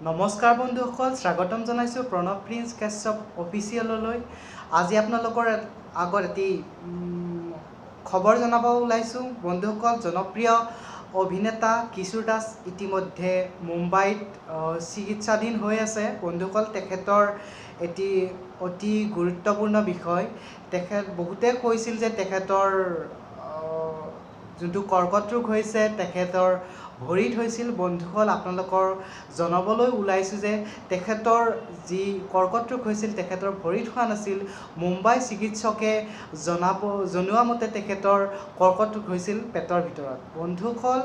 নমস্কাৰ বন্ধুসকল, স্বাগতম জনাইছোঁ প্ৰণৱ প্ৰিন্স কাশ্যপ অফিচিয়েললৈ। আজি আপোনালোকৰ আগত এটি খবৰ জনাব ওলাইছোঁ। বন্ধুসকল, জনপ্ৰিয় অভিনেতা কিশোৰ দাস ইতিমধ্যে মুম্বাইত চিকিৎসাধীন হৈ আছে। বন্ধুসকল, তেখেতৰ এটি অতি গুৰুত্বপূৰ্ণ বিষয়। বহুতে কৈছিল যে তেখেতৰ যোনটো কৰ্কট ৰোগ হৈছে তেখেতৰ ভৰিত হৈছিল। বন্ধুসকল, আপোনালোকৰ জনাবলৈ ওলাইছোঁ যে তেখেতৰ যি কৰ্কট ৰোগ হৈছিল তেখেতৰ ভৰিত হোৱা নাছিল। মুম্বাই চিকিৎসকে জনোৱা মতে তেখেতৰ কৰ্কট ৰোগ হৈছিল পেটৰ ভিতৰত। বন্ধুসকল,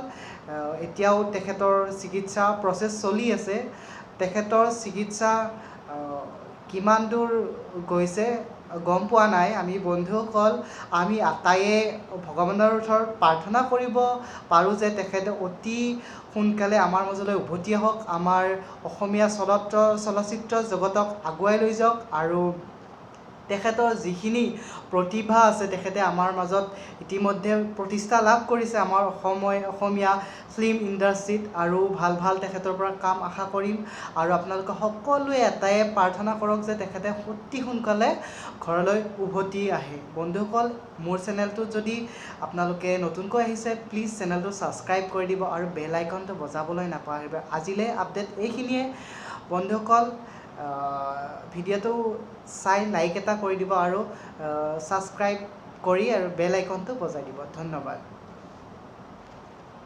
এতিয়াও তেখেতৰ চিকিৎসা প্ৰচেছ চলি আছে। তেখেতৰ চিকিৎসা কিমান দূৰ গৈছে গম পোৱা নাই। আমি বন্ধুসকল, আমি আটাইয়ে ভগৱানৰ ওচৰত প্ৰাৰ্থনা কৰিব পাৰোঁ যে তেখেতে অতি সোনকালে আমাৰ মাজলৈ উভতি আহক, আমাৰ অসমীয়া চলচ্চিত্ৰ জগতক আগুৱাই লৈ যাওক আৰু তেখেতৰ যিখিনি প্ৰতিভা আছে তেখেতে আমাৰ মাজত ইতিমধ্যে প্ৰতিষ্ঠা লাভ কৰিছে আমাৰ অসমীয়া ফিল্ম ইণ্ডাষ্ট্ৰীত, আৰু ভাল ভাল তেখেতৰ পৰা কাম আশা কৰিম। আৰু আপোনালোকে সকলোৱে এটাই প্ৰাৰ্থনা কৰক যে তেখেতে অতি সোনকালে ঘৰলৈ উভতি আহে। বন্ধুসকল, মোৰ চেনেলটোত যদি আপোনালোকে নতুনকৈ আহিছে প্লিজ চেনেলটো ছাবস্ক্ৰাইব কৰি দিব আৰু বেল আইকনটো বজাবলৈ নাপাহৰিব। আজিলৈ আপডেট এইখিনিয়ে। বন্ধুসকল, ভিডিঅ'টো চাই লাইক এটা কৰি দিব আৰু ছাবস্ক্ৰাইব কৰি আৰু বেল আইকনটো বজাই দিব। ধন্যবাদ।